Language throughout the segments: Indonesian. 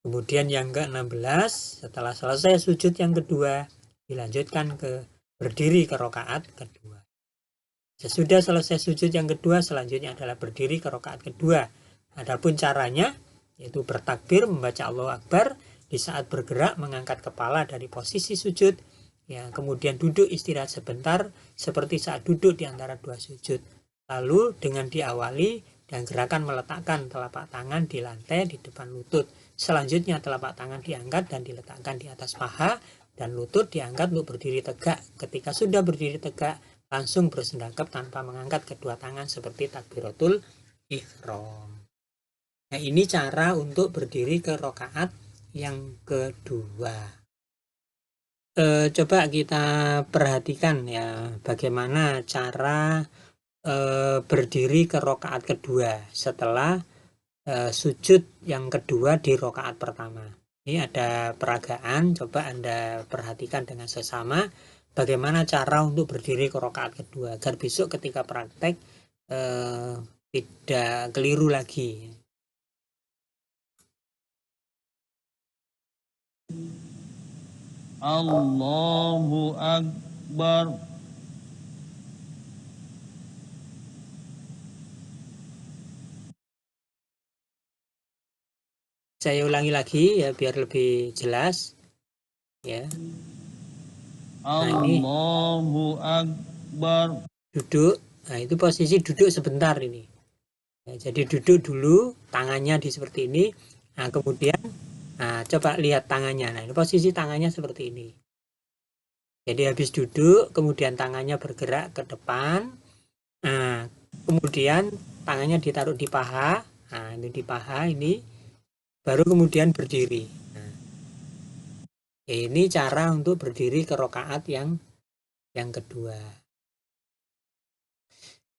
Kemudian yang ke-16, setelah selesai sujud yang kedua, dilanjutkan ke berdiri ke rakaat kedua. Sesudah selesai sujud yang kedua, selanjutnya adalah berdiri ke rakaat kedua. Adapun caranya, yaitu bertakbir, membaca Allahu Akbar, di saat bergerak mengangkat kepala dari posisi sujud, ya, kemudian duduk istirahat sebentar, seperti saat duduk di antara dua sujud. Lalu dengan diawali dan gerakan meletakkan telapak tangan di lantai di depan lutut. Selanjutnya telapak tangan diangkat dan diletakkan di atas paha, dan lutut diangkat untuk berdiri tegak. Ketika sudah berdiri tegak, langsung bersendakap tanpa mengangkat kedua tangan seperti takbiratul ihram. Nah, ini cara untuk berdiri ke rakaat yang kedua. Coba kita perhatikan ya, bagaimana cara berdiri ke rakaat kedua setelah sujud yang kedua di rakaat pertama. Ini ada peragaan, coba Anda perhatikan dengan sesama bagaimana cara untuk berdiri ke rakaat kedua, agar besok ketika praktek tidak keliru lagi. Allahu Akbar. Saya ulangi lagi ya biar lebih jelas ya. Nah, ini Allahu Akbar. duduk. Nah, itu posisi duduk sebentar ini. Ya, jadi duduk dulu, tangannya di seperti ini. Nah, kemudian coba lihat tangannya. Nah, ini posisi tangannya seperti ini. Jadi habis duduk, kemudian tangannya bergerak ke depan. Nah, kemudian tangannya ditaruh di paha. Nah, ini di paha ini. Baru kemudian berdiri. Nah, ini cara untuk berdiri ke rakaat yang kedua.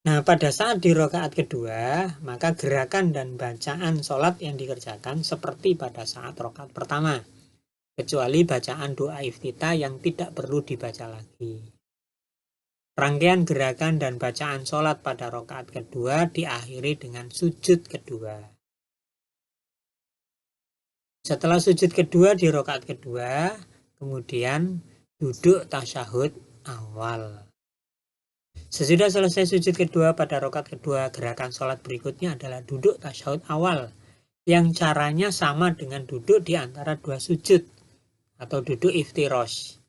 Nah, pada saat di rakaat kedua, maka gerakan dan bacaan sholat yang dikerjakan seperti pada saat rakaat pertama, kecuali bacaan doa iftitah yang tidak perlu dibaca lagi. Rangkaian gerakan dan bacaan sholat pada rakaat kedua diakhiri dengan sujud kedua. Setelah sujud kedua di rakaat kedua, kemudian duduk tasyahud awal. Sesudah selesai sujud kedua pada rakaat kedua, gerakan sholat berikutnya adalah duduk tasyahud awal, yang caranya sama dengan duduk di antara dua sujud, atau duduk iftirosh.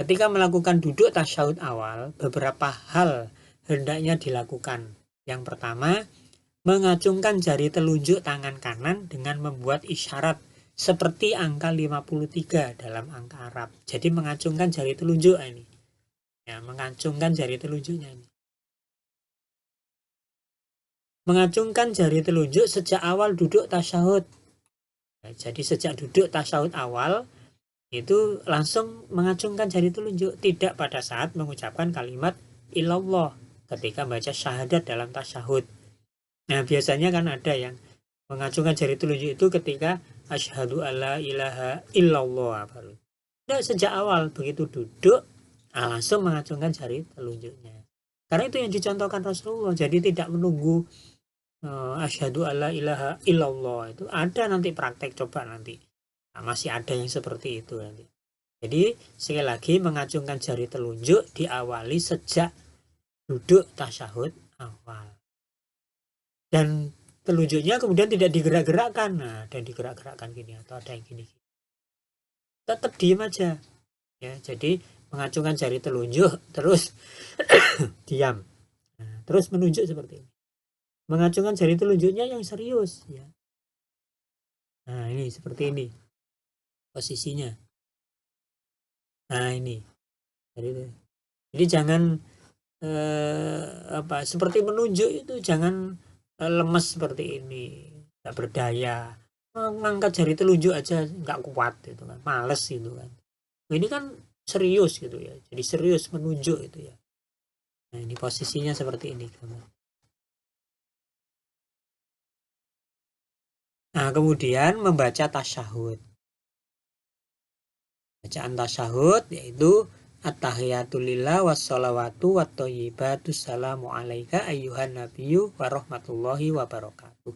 Ketika melakukan duduk tasyahud awal, beberapa hal hendaknya dilakukan. Yang pertama, mengacungkan jari telunjuk tangan kanan dengan membuat isyarat seperti angka 53 dalam angka Arab. Jadi mengacungkan jari telunjuk ini. Ya, mengacungkan jari telunjuknya ini. Mengacungkan jari telunjuk sejak awal duduk tasyahud. Ya, jadi sejak duduk tasyahud awal itu langsung mengacungkan jari telunjuk, tidak pada saat mengucapkan kalimat illallah ketika baca syahadat dalam tasyahud. Nah, biasanya kan ada yang mengacungkan jari telunjuk itu ketika asyhadu alla ilaha illallah baru. Nah, sejak awal begitu duduk langsung mengacungkan jari telunjuknya. Karena itu yang dicontohkan Rasulullah. Jadi tidak menunggu asyhadu alla ilaha illallah, itu ada nanti praktek, coba nanti. Nah, masih ada yang seperti itu nanti. Jadi sekali lagi mengacungkan jari telunjuk diawali sejak duduk tasyahud awal. Dan telunjuknya kemudian tidak digerak-gerakkan. Nah, ada yang digerak-gerakkan gini atau ada yang gini. Tetap diam aja. Ya, jadi mengacungkan jari telunjuk terus diam. Nah, terus menunjuk seperti ini. Mengacungkan jari telunjuknya yang serius ya. Nah, ini seperti ini posisinya. Nah, ini. Jadi jangan seperti menunjuk itu jangan lemes seperti ini, nggak berdaya, mengangkat jari telunjuk aja nggak kuat itu kan, males itu kan. Ini kan serius gitu ya, jadi serius menunjuk itu ya. Nah, ini posisinya seperti ini. Nah, kemudian membaca tasyahud. Bacaan tasyahud yaitu at-tahiyatulillah wassalawatu watthayyibatu salamu alaika ayyuhan nabiyyu warahmatullahi wabarakatuh.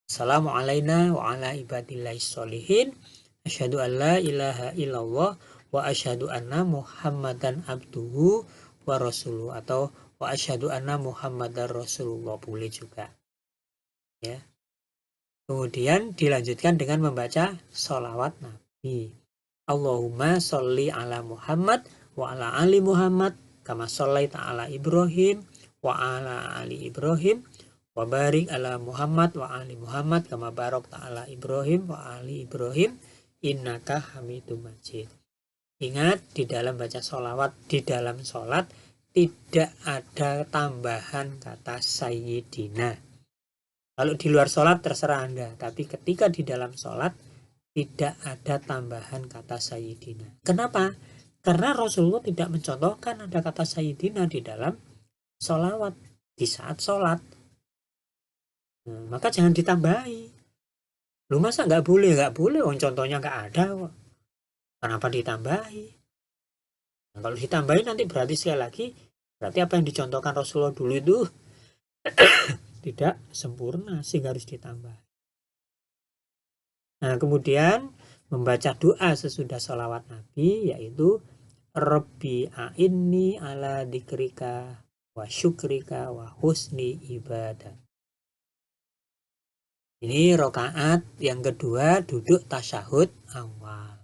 Assalamu alaina wa ala ibadillahis sholihin. Asyhadu an la ilaha illallah wa asyhadu anna Muhammadan abduhu wa rasuluhu, atau wa asyhadu anna Muhammadar Rasulullah boleh juga. Ya. Kemudian dilanjutkan dengan membaca sholawat Nabi. Allahumma sholli ala Muhammad wa ala ali Muhammad kama shollaita ala Ibrahim wa ala ali Ibrahim wa barik ala Muhammad wa ali Muhammad kama barakta ala Ibrahim wa ali Ibrahim innaka Hamidum Majid. Ingat, di dalam baca sholawat, di dalam sholat tidak ada tambahan kata sayyidina. Kalau di luar sholat terserah Anda, tapi ketika di dalam sholat tidak ada tambahan kata sayyidina. Kenapa? Karena Rasulullah tidak mencontohkan ada kata sayyidina di dalam sholawat di saat sholat. Maka jangan ditambahi. Lu masa nggak boleh? Nggak boleh, contohnya nggak ada kok. Kenapa ditambahi? Nah, kalau ditambahi nanti berarti sekali lagi, berarti apa yang dicontohkan Rasulullah dulu itu tidak sempurna, sehingga harus ditambah. Nah, kemudian membaca doa sesudah sholawat Nabi, yaitu Rabbi a'inni ala dzikrika wa syukrika wa husni ibadah. Ini rokaat yang kedua, duduk tasyahud awal.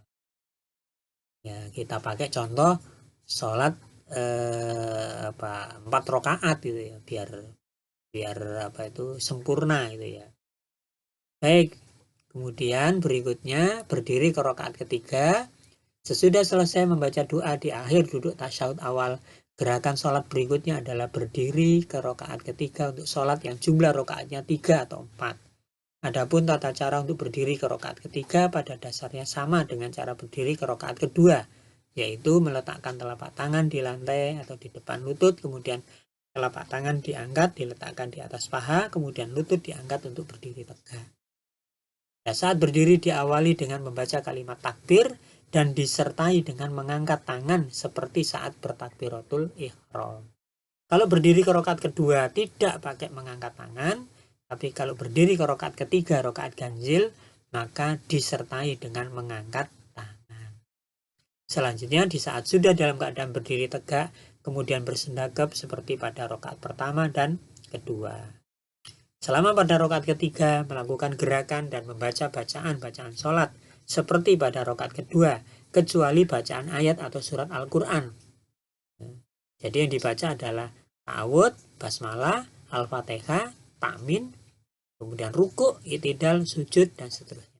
Ya, kita pakai contoh sholat 4 rokaat gitu ya, biar sempurna gitu ya. Baik, kemudian berikutnya berdiri ke rokaat ketiga. Sesudah selesai membaca doa di akhir duduk tasyahud awal, gerakan sholat berikutnya adalah berdiri ke rokaat ketiga untuk sholat yang jumlah rokaatnya 3 atau 4. Adapun tata cara untuk berdiri ke rokaat ketiga pada dasarnya sama dengan cara berdiri ke rokaat kedua, yaitu meletakkan telapak tangan di lantai atau di depan lutut, kemudian telapak tangan diangkat diletakkan di atas paha, kemudian lutut diangkat untuk berdiri tegak. Nah, saat berdiri diawali dengan membaca kalimat takbir dan disertai dengan mengangkat tangan seperti saat bertakbiratul ihram. Kalau berdiri ke rokaat kedua tidak pakai mengangkat tangan, tapi kalau berdiri ke rokaat ketiga, rokaat ganjil, maka disertai dengan mengangkat tangan. Selanjutnya, di saat sudah dalam keadaan berdiri tegak, kemudian bersendagap seperti pada rokaat pertama dan kedua. Selama pada rokaat ketiga, melakukan gerakan dan membaca bacaan sholat seperti pada rokaat kedua, kecuali bacaan ayat atau surat Al-Quran. Jadi yang dibaca adalah ta'awud, basmalah, Al-Fatihah, ta'min, kemudian ruku, i'tidal, sujud, dan seterusnya.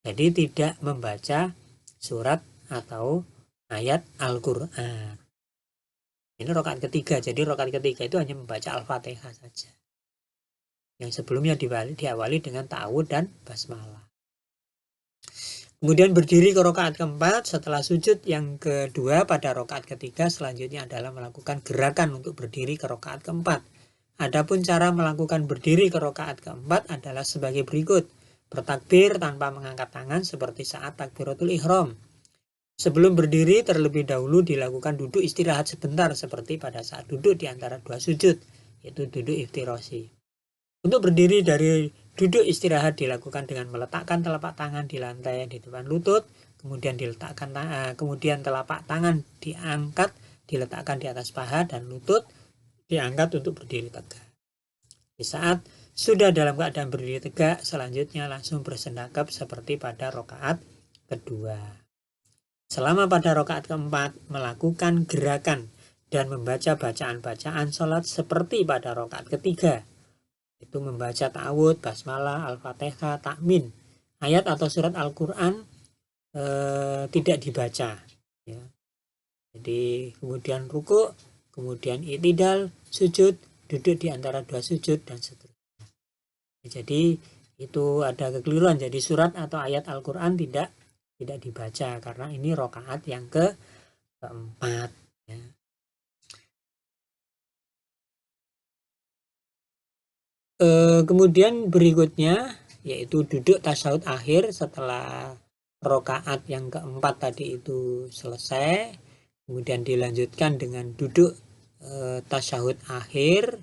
Jadi tidak membaca surat atau ayat Al-Quran. Ini rokaat ketiga. Jadi rokaat ketiga itu hanya membaca Al-Fatihah saja. Yang sebelumnya diawali dengan ta'awud dan basmalah. Kemudian berdiri ke rokaat keempat. Setelah sujud yang kedua pada rokaat ketiga, selanjutnya adalah melakukan gerakan untuk berdiri ke rokaat keempat. Adapun cara melakukan berdiri ke rokaat keempat adalah sebagai berikut. Bertakbir tanpa mengangkat tangan seperti saat takbiratul ihram. Sebelum berdiri terlebih dahulu dilakukan duduk istirahat sebentar seperti pada saat duduk di antara dua sujud, yaitu duduk iftirashi. Untuk berdiri dari duduk istirahat dilakukan dengan meletakkan telapak tangan di lantai di depan lutut, kemudian kemudian telapak tangan diangkat diletakkan di atas paha dan lutut diangkat untuk berdiri tegak. Di saat sudah dalam keadaan berdiri tegak, selanjutnya langsung bersendagap seperti pada rokaat kedua. Selama pada rokaat keempat, melakukan gerakan dan membaca bacaan sholat seperti pada rokaat ketiga. Itu membaca ta'awud, basmalah, Al-Fatihah, ta'min. Ayat atau surat Al-Quran tidak dibaca. Ya. Jadi kemudian ruku, kemudian i'tidal, sujud, duduk di antara dua sujud, dan seterusnya. Jadi itu ada kekeliruan. Jadi surat atau ayat Al-Quran tidak dibaca karena ini rokaat yang keempat. Ya. Kemudian berikutnya yaitu duduk tasyahud akhir setelah rokaat yang keempat tadi itu selesai. Kemudian dilanjutkan dengan duduk tasyahud akhir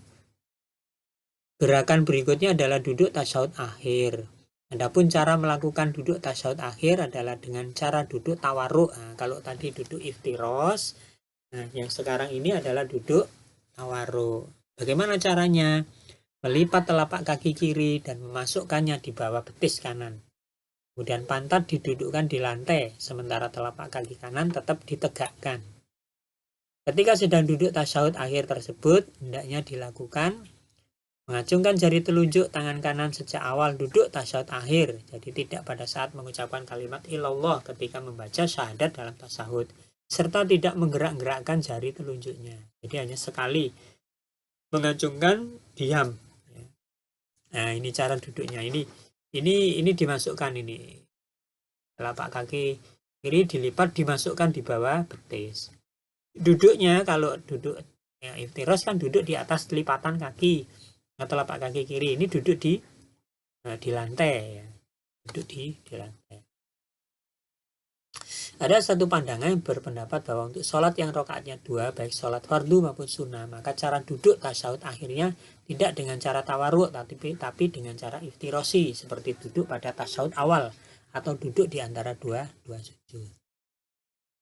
Gerakan berikutnya adalah duduk tasyahud akhir. Adapun cara melakukan duduk tasyahud akhir adalah dengan cara duduk tawarruk. Nah, kalau tadi duduk iftiros, nah yang sekarang ini adalah duduk tawarruk. Bagaimana caranya? Melipat telapak kaki kiri dan memasukkannya di bawah betis kanan. Kemudian pantat didudukkan di lantai, sementara telapak kaki kanan tetap ditegakkan. Ketika sedang duduk tasyahud akhir tersebut, hendaknya dilakukan mengacungkan jari telunjuk tangan kanan sejak awal duduk tasyahud akhir. Jadi tidak pada saat mengucapkan kalimat ilallah ketika membaca syahadat dalam tasyahud. Serta tidak menggerak-gerakkan jari telunjuknya. Jadi hanya sekali mengacungkan, diam. Nah ini cara duduknya. Ini dimasukkan ini. Telapak kaki kiri dilipat dimasukkan di bawah betis. Duduknya kalau duduk ya, iftiros kan duduk di atas lipatan kaki. Nah, telapak kaki kiri ini duduk di lantai ya. Duduk di lantai. Ada satu pandangan yang berpendapat bahwa untuk sholat yang rokaatnya 2, baik sholat fardu maupun sunnah, maka cara duduk tasyahud akhirnya tidak dengan cara tawarruk, tapi dengan cara iftirosi, seperti duduk pada tasyahud awal atau duduk di antara dua sujud.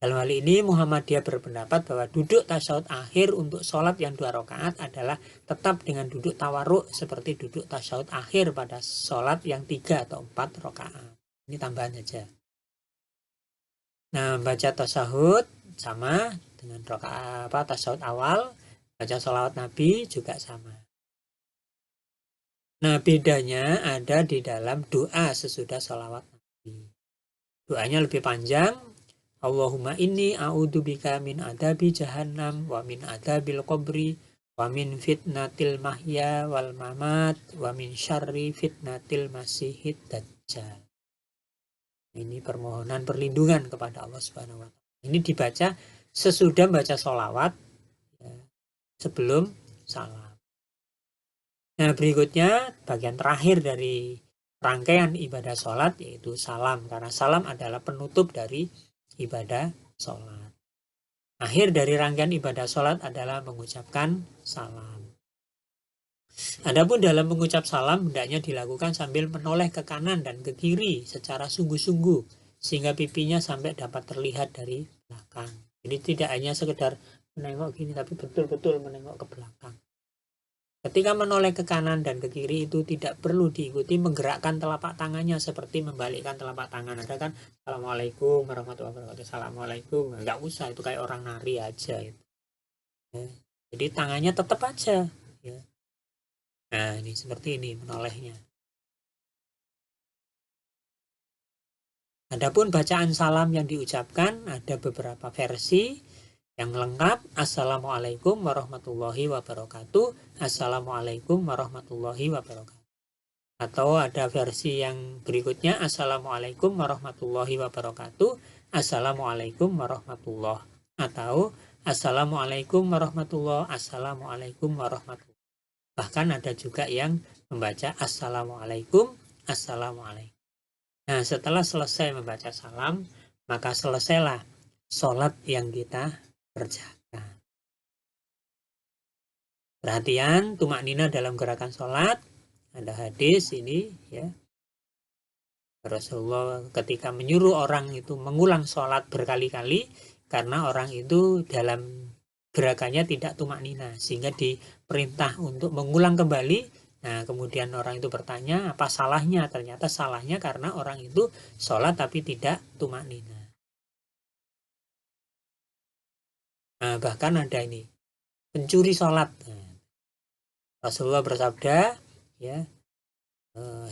Dalam hal ini Muhammadiyah berpendapat bahwa duduk tasyahud akhir untuk sholat yang 2 rakaat adalah tetap dengan duduk tawarruk seperti duduk tasyahud akhir pada sholat yang 3 atau 4 rakaat. Ini tambahan saja. Nah, baca tasyahud sama dengan rakaat tasyahud awal, baca sholawat Nabi juga sama. Nah, bedanya ada di dalam doa sesudah sholawat Nabi. Doanya lebih panjang. Allahumma inni a'udzubika min adabi jahannam wa min adabil qabri wa min fitnatil mahya wal mamat wa min syarri fitnatil masihid dajjal. Ini permohonan perlindungan kepada Allah Subhanahu wa taala. Ini dibaca sesudah baca sholawat ya, sebelum salam. Nah, berikutnya bagian terakhir dari rangkaian ibadah sholat yaitu salam, karena salam adalah penutup dari ibadah sholat. Akhir dari rangkaian ibadah sholat adalah mengucapkan salam. Adapun dalam mengucap salam hendaknya dilakukan sambil menoleh ke kanan dan ke kiri secara sungguh-sungguh sehingga pipinya sampai dapat terlihat dari belakang. Jadi tidak hanya sekedar menengok gini tapi betul-betul menengok ke belakang. Ketika menoleh ke kanan dan ke kiri itu tidak perlu diikuti menggerakkan telapak tangannya seperti membalikkan telapak tangan. Ada kan Assalamualaikum warahmatullahi wabarakatuh. Assalamualaikum. Enggak usah, itu kayak orang nari aja itu. Ya. Jadi tangannya tetap aja ya. Nah, ini seperti ini menolehnya. Adapun bacaan salam yang diucapkan ada beberapa versi. Yang lengkap, Assalamualaikum warahmatullahi wabarakatuh. Assalamualaikum warahmatullahi wabarakatuh. Atau ada versi yang berikutnya, Assalamualaikum warahmatullahi wabarakatuh. Assalamualaikum warahmatullahi. Atau Assalamualaikum warahmatullahi. Assalamualaikum warahmatullahi. Bahkan ada juga yang membaca Assalamualaikum, Assalamualaikum. Nah, setelah selesai membaca salam, maka selesailah sholat yang kita kerjakan. Perhatian, tumaknina dalam gerakan sholat. Ada hadis ini ya. Rasulullah ketika menyuruh orang itu mengulang sholat berkali-kali karena orang itu dalam gerakannya tidak tumaknina sehingga diperintah untuk mengulang kembali. Nah, kemudian orang itu bertanya apa salahnya? Ternyata salahnya karena orang itu sholat tapi tidak tumaknina. Nah, bahkan ada ini pencuri sholat. Nah, Rasulullah bersabda, ya,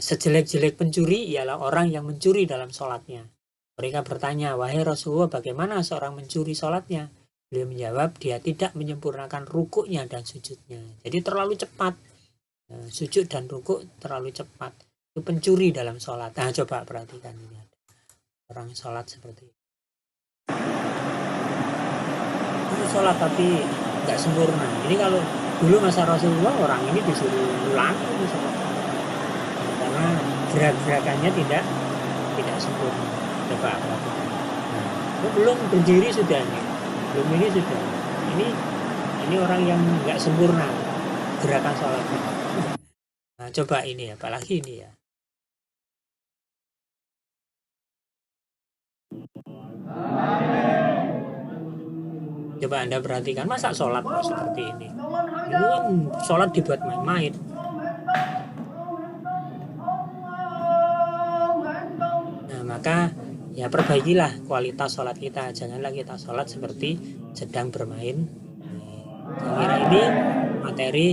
sejelek-jelek pencuri ialah orang yang mencuri dalam sholatnya. Mereka bertanya, wahai Rasulullah, bagaimana seorang mencuri sholatnya? Beliau menjawab, dia tidak menyempurnakan rukuknya dan sujudnya. Jadi terlalu cepat. Nah, sujud dan rukuk terlalu cepat. Itu pencuri dalam sholat. Nah, coba perhatikan ini. Orang sholat seperti itu. Sholat tapi nggak sempurna. Ini kalau dulu masa Rasulullah orang ini disuruh ulang itu sholat karena gerak-gerakannya tidak sempurna. Coba perhatikan. Nah, belum berdiri sudah nih, belum ini sudah. Ini orang yang nggak sempurna gerakan sholatnya. Nah, coba ini, apalagi ini ya. Coba Anda perhatikan, masa sholat kok seperti ini? Ini kan sholat dibuat main-main. Nah, maka ya perbaikilah kualitas sholat kita. Janganlah kita sholat seperti sedang bermain. Saya kira ini materi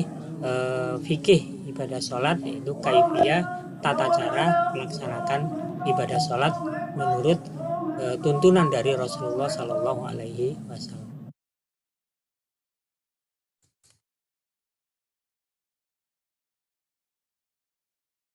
fikih ibadah sholat, yaitu kaifiyah, tata cara melaksanakan ibadah sholat menurut tuntunan dari Rasulullah Shallallahu Alaihi Wasallam.